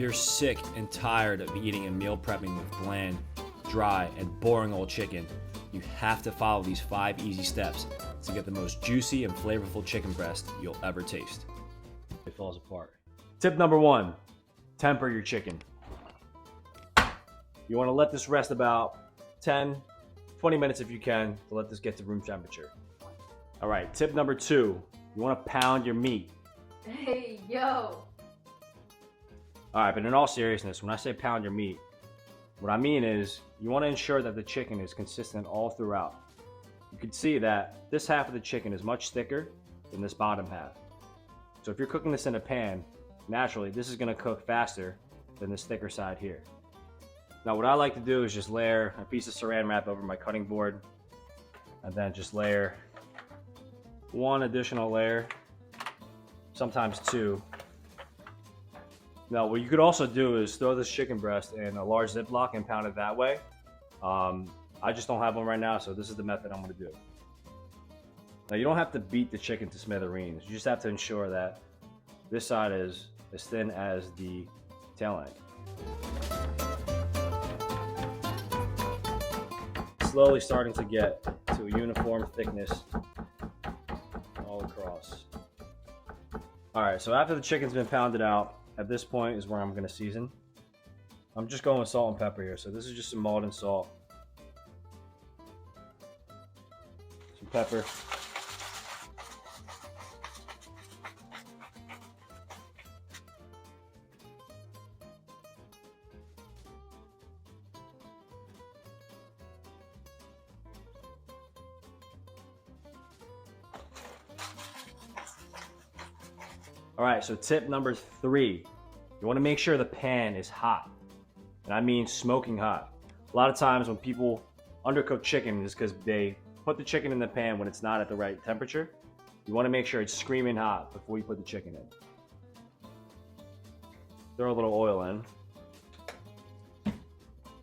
you're sick and tired of eating and meal prepping with bland, dry, and boring old chicken, you have to follow these 5 easy steps to get the most juicy and flavorful chicken breast you'll ever taste. It falls apart. Tip number 1, temper your chicken. You want to let this rest about 10, 20 minutes if you can to let this get to room temperature. All right, tip number 2, you want to pound your meat. Hey, yo. All right, but in all seriousness, when I say pound your meat, what I mean is you want to ensure that the chicken is consistent all throughout. You can see that this half of the chicken is much thicker than this bottom half. So if you're cooking this in a pan, naturally this is going to cook faster than this thicker side here. Now what I like to do is just layer a piece of saran wrap over my cutting board and then just layer 1 additional layer, sometimes 2. Now what you could also do is throw this chicken breast in a large Ziploc and pound it that way. I just don't have one right now, so this is the method I'm going to do. Now you don't have to beat the chicken to smithereens. You just have to ensure that this side is as thin as the tail end. Slowly starting to get to a uniform thickness all across. All right, so after the chicken's been pounded out, at this point is where I'm going to season. I'm just going with salt and pepper here, so this is just some Maldon salt. Some pepper. All right, so tip number 3, you want to make sure the pan is hot, and I mean smoking hot. A lot of times when people undercook chicken is because they put the chicken in the pan when it's not at the right temperature. You want to make sure it's screaming hot before you put the chicken in. Throw a little oil in,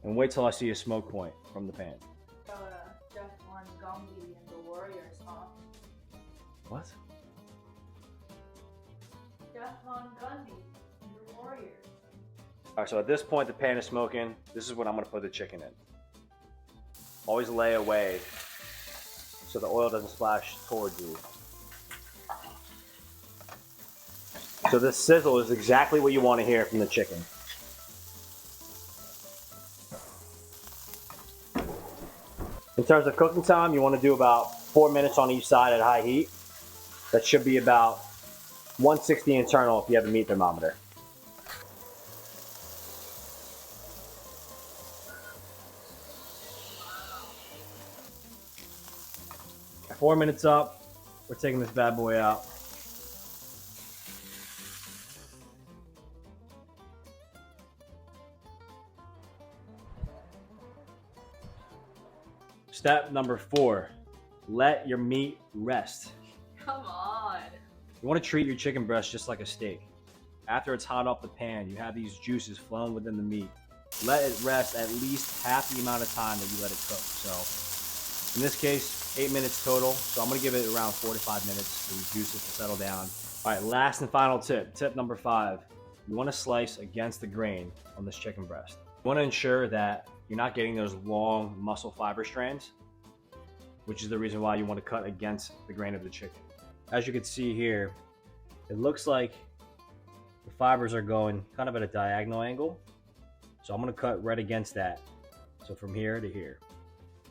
and wait till I see a smoke point from the pan. Jeff Van Gundy and the Warriors, huh? What? Jeff Van Gundy and the Warriors. All right, so at this point the pan is smoking. This is when I'm going to put the chicken in. Always lay away so the oil doesn't splash towards you. So this sizzle is exactly what you want to hear from the chicken. In terms of cooking time, you want to do about 4 minutes on each side at high heat. That should be about 160 internal if you have a meat thermometer. At 4 minutes up, we're taking this bad boy out. Step number 4, let your meat rest. Come on. You want to treat your chicken breast just like a steak. After it's hot off the pan, you have these juices flowing within the meat. Let it rest at least half the amount of time that you let it cook. So in this case, 8 minutes total. So I'm going to give it around 4 to 5 minutes for these juices to settle down. All right, last and final tip. Tip number 5. You want to slice against the grain on this chicken breast. You want to ensure that you're not getting those long muscle fiber strands, which is the reason why you want to cut against the grain of the chicken. As you can see here, it looks like the fibers are going kind of at a diagonal angle. So I'm going to cut right against that. So from here to here.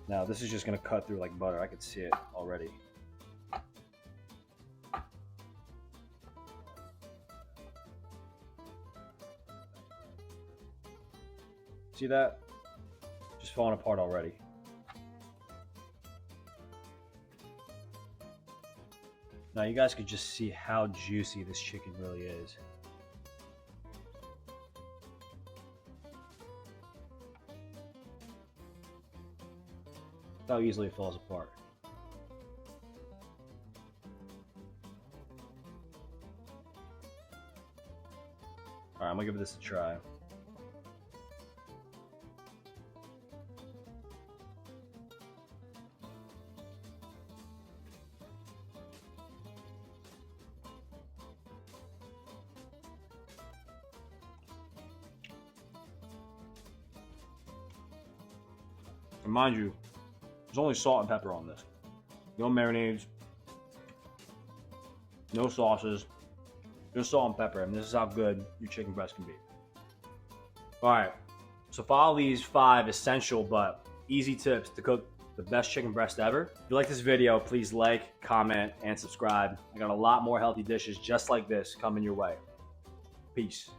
Now this is just going to cut through like butter. I can see it already. See that? Just falling apart already. Now you guys could just see how juicy this chicken really is. How easily it falls apart. Alright, I'm gonna give this a try. And mind you, there's only salt and pepper on this. No marinades, no sauces, just salt and pepper. And this is how good your chicken breast can be. All right, so follow these 5 essential but easy tips to cook the best chicken breast ever. If you like this video, please like, comment, and subscribe. I got a lot more healthy dishes just like this coming your way. Peace.